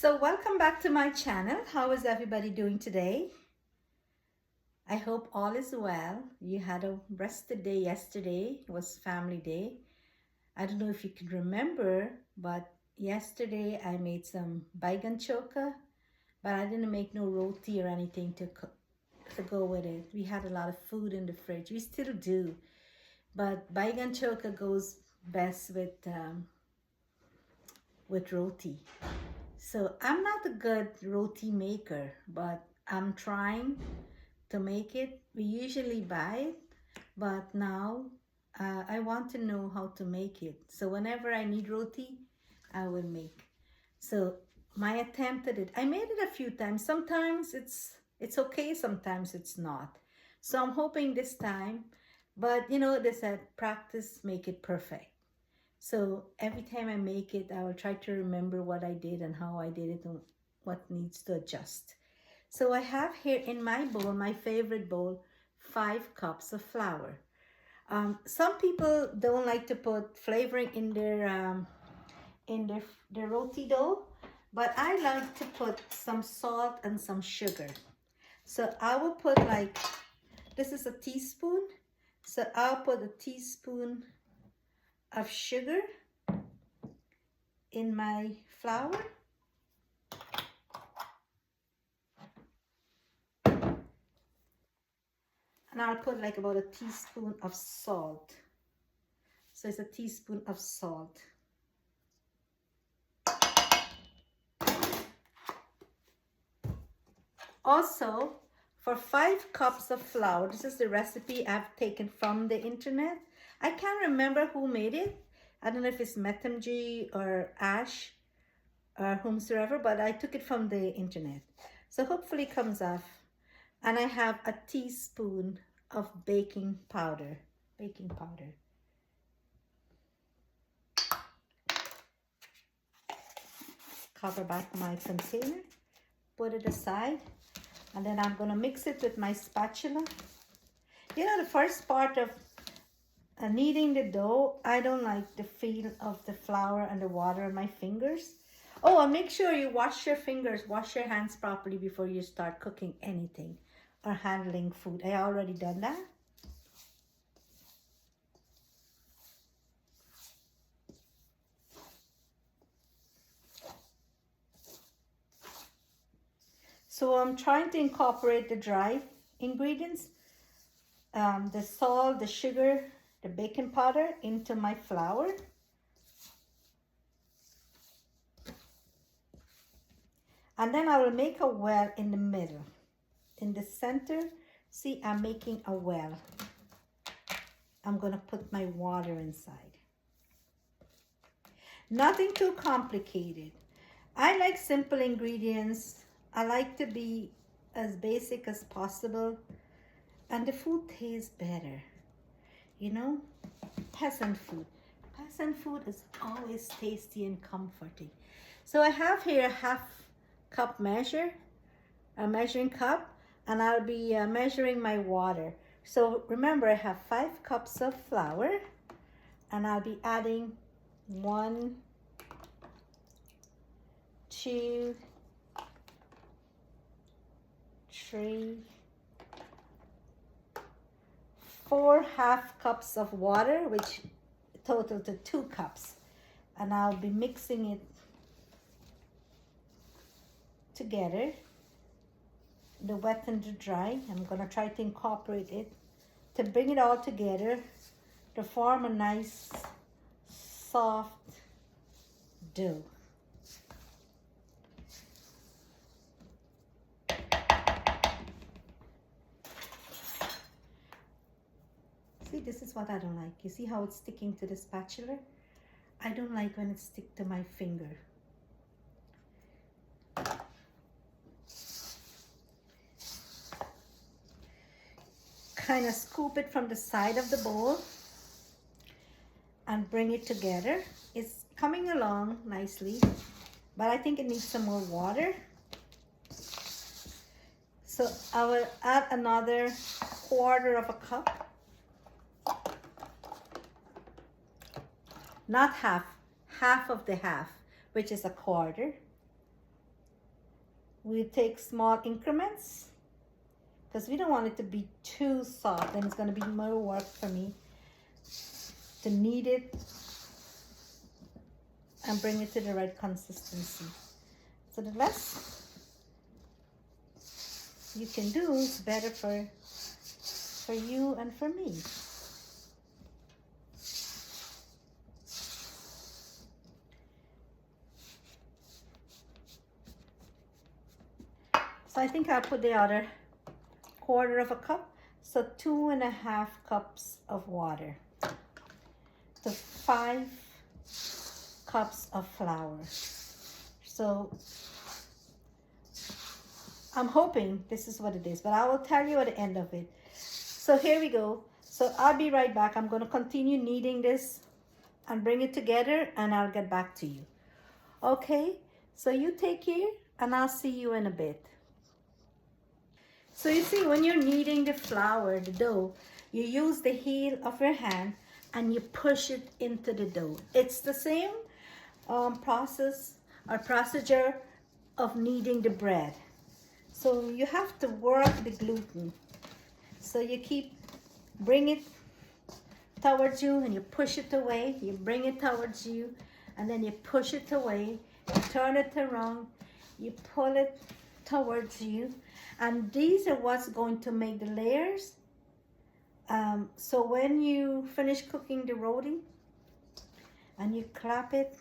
So welcome back to my channel. How is everybody doing today? I hope all is well. You had a rested day yesterday. It was family day. I don't know if you can remember, but yesterday I made some baigan choka, but I didn't make no roti or anything to cook to go with it. We had a lot of food in the fridge. We still do, but baigan choka goes best with roti. So I'm not a good roti maker, but I'm trying to make it. We usually buy it, but now I want to know how to make it. So whenever I need roti, I will make. So my attempt at it, I made it a few times. Sometimes it's okay, sometimes it's not. So I'm hoping this time, but you know, they said practice make it perfect. So every time I make it, I will try to remember what I did and how I did it and what needs to adjust. So I have here in my bowl, my favorite bowl, 5 cups of flour. Some people don't like to put flavoring in their roti dough, but I like to put some salt and some sugar. So I will put like, this is a teaspoon. So I'll put a teaspoon of sugar in my flour. And I'll put like about a teaspoon of salt. So it's a teaspoon of salt. Also, for 5 cups of flour, this is the recipe I've taken from the internet. I can't remember who made it. I don't know if it's Metamji or Ash or whomsoever, but I took it from the internet. So hopefully it comes off. And I have a teaspoon of baking powder. Cover back my container, put it aside, and then I'm gonna mix it with my spatula. You know, the first part of kneading the dough, I don't like the feel of the flour and the water on my fingers. Oh, and make sure you wash your fingers, wash your hands properly before you start cooking anything or handling food. I already done that. So I'm trying to incorporate the dry ingredients, the salt, the sugar, the baking powder into my flour. And then I will make a well in the middle. In the center, see, I'm making a well. I'm going to put my water inside. Nothing too complicated. I like simple ingredients. I like to be as basic as possible. And the food tastes better. You know, peasant food. Peasant food is always tasty and comforting. So I have here a half cup measure, a measuring cup, and I'll be measuring my water. So remember, I have 5 cups of flour, and I'll be adding 1, 2, 3, 4 half cups of water, which total to 2 cups. And I'll be mixing it together, the wet and the dry. I'm gonna try to incorporate it to bring it all together to form a nice soft dough. See, this is what I don't like. You see how it's sticking to the spatula? I don't like when it sticks to my finger. Kind of scoop it from the side of the bowl and bring it together. It's coming along nicely, but I think it needs some more water. So I will add another 1/4 of a cup. Not half, half of the half, which is a 1/4. we take small increments because we don't want it to be too soft, and it's going to be more work for me to knead it and bring it to the right consistency. So the less you can do is better for you and for me. So I think I'll put the other 1/4 of a cup, so 2.5 cups of water to 5 cups of flour. So I'm hoping this is what it is, but I will tell you at the end of it. So here we go. So I'll be right back. I'm going to continue kneading this and bring it together, and I'll get back to you. Okay, so you take care, and I'll see you in a bit. So you see, when you're kneading the flour, the dough, you use the heel of your hand and you push it into the dough. It's the same process or procedure of kneading the bread. So you have to work the gluten. So you bring it towards you and you push it away. You bring it towards you and then you push it away. You turn it around. You pull it towards you. And these are what's going to make the layers. So when you finish cooking the roti and you clap it,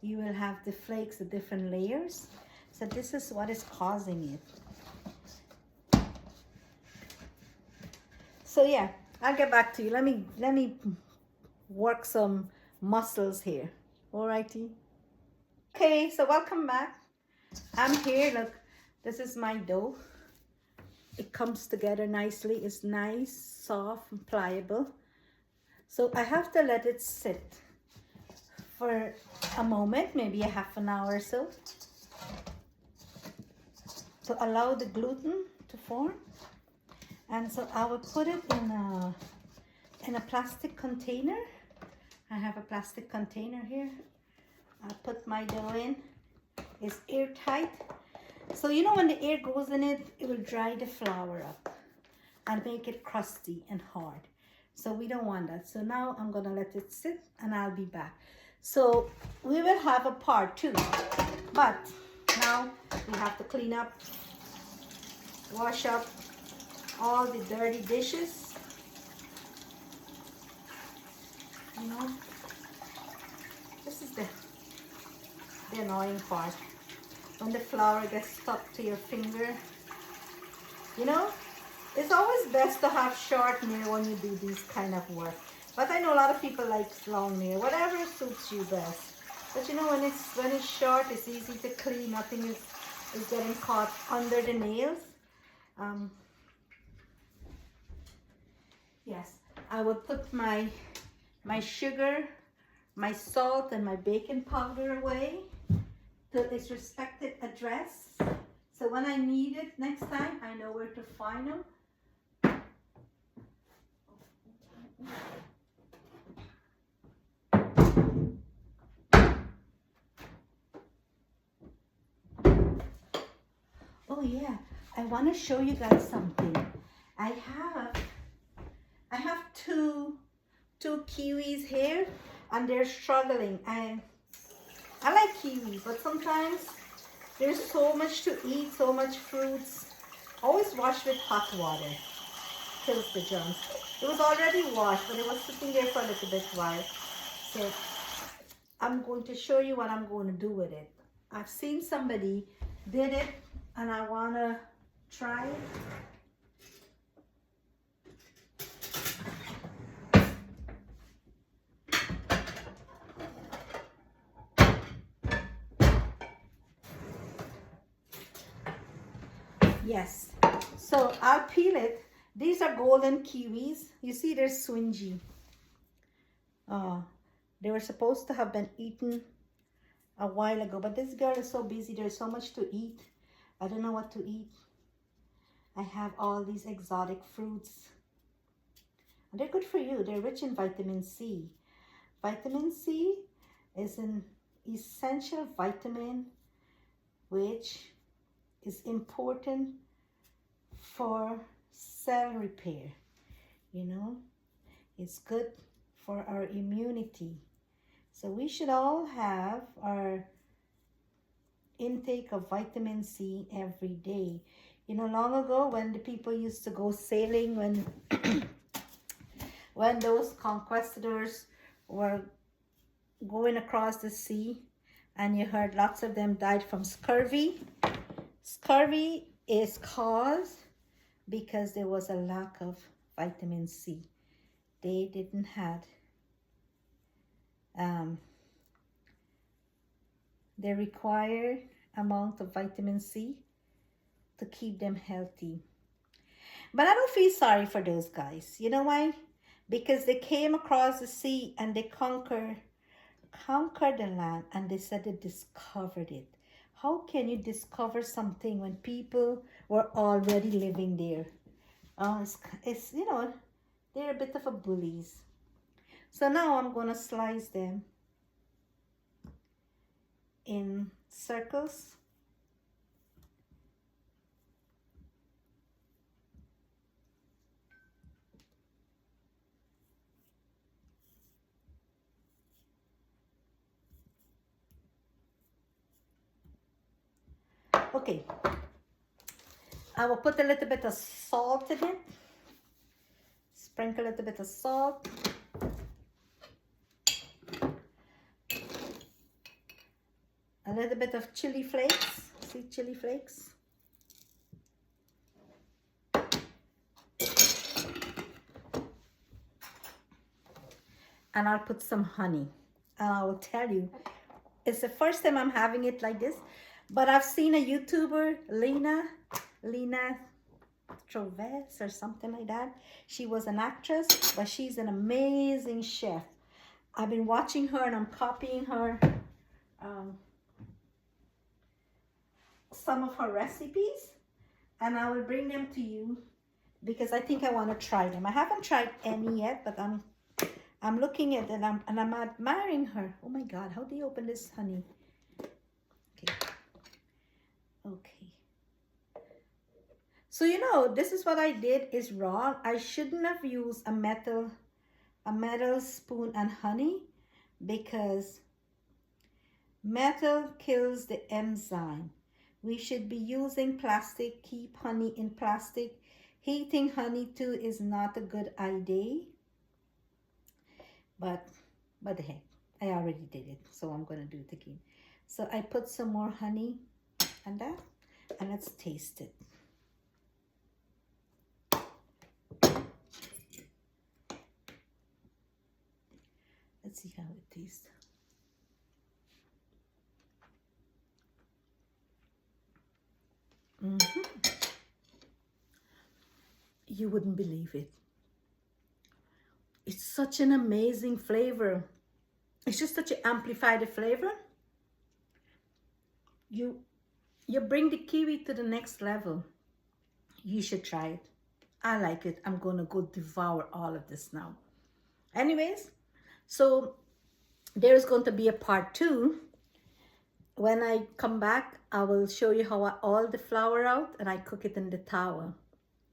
you will have the flakes, the different layers. So this is what is causing it. So yeah, I'll get back to you. Let me work some muscles here. Alrighty. Okay, so welcome back. I'm here. Look, this is my dough. It comes together nicely. It's nice, soft, and pliable. So I have to let it sit for a moment, maybe a half an hour or so, to allow the gluten to form. And so I will put it in a plastic container. I have a plastic container here. I'll put my dough in. It's airtight. So you know when the air goes in it, it will dry the flour up and make it crusty and hard. So we don't want that. So now I'm gonna let it sit and I'll be back. So we will have a part 2, but now we have to clean up, wash up all the dirty dishes. You know, this is the annoying part. When the flour gets stuck to your finger. You know, it's always best to have short nail when you do these kind of work. But I know a lot of people like long nail, whatever suits you best. But you know, when it's short, it's easy to clean. Nothing is getting caught under the nails. Yes, I will put my sugar, my salt, and my baking powder away to its respected address. So when I need it next time, I know where to find them. Oh yeah, I want to show you guys something. I have two kiwis here, and they're struggling. I like kiwis, but sometimes there's so much to eat, so much fruits. Always wash with hot water. Kills the germs. It was already washed, but it was sitting there for a little bit while. So I'm going to show you what I'm going to do with it. I've seen somebody did it, and I want to try it. Yes, so I'll peel it. These are golden kiwis. You see, they're swingy. They were supposed to have been eaten a while ago, but this girl is so busy. There's so much to eat. I don't know what to eat. I have all these exotic fruits. And they're good for you. They're rich in vitamin C. Vitamin C is an essential vitamin which is important for cell repair. You know, it's good for our immunity. So we should all have our intake of vitamin C every day. You know, long ago when the people used to go sailing, when when those conquistadors were going across the sea, and you heard lots of them died from scurvy. Scurvy is caused because there was a lack of vitamin C. They didn't have the required amount of vitamin C to keep them healthy. But I don't feel sorry for those guys. You know why? Because they came across the sea and they conquered the land, and they said they discovered it. How can you discover something when people were already living there? It's you know, they're a bit of a bullies. So now I'm going to slice them in circles. Okay, I will put a little bit of salt in it. Sprinkle a little bit of salt. A little bit of chili flakes. See, chili flakes. And I'll put some honey. And I will tell you, it's the first time I'm having it like this, but I've seen a YouTuber, Lena Troves or something like that. She was an actress, but she's an amazing chef. I've been watching her and I'm copying her some of her recipes, and I will bring them to you because I think I want to try them. I haven't tried any yet, but I'm looking at it and I'm admiring her. Oh my God, how do you open this, honey? Okay. So you know, this is what I did is wrong. I shouldn't have used a metal spoon and honey, because metal kills the enzyme. We should be using plastic. Keep honey in plastic. Heating honey too is not a good idea. But the heck, I already did it, so I'm gonna do it again. So I put some more honey and that, and let's taste it. Let's see how it tastes. You wouldn't believe it. It's such an amazing flavor. It's just such an amplified flavor. You bring the kiwi to the next level. You should try it. I like it. I'm gonna go devour all of this now. Anyways, so there's going to be a part 2. When I come back, I will show you how I all the flour out and I cook it in the tower.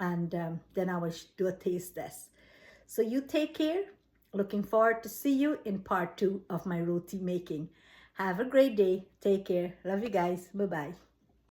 And then I will do a taste test. So you take care. Looking forward to see you in part 2 of my roti making. Have a great day. Take care. Love you guys. Bye-bye.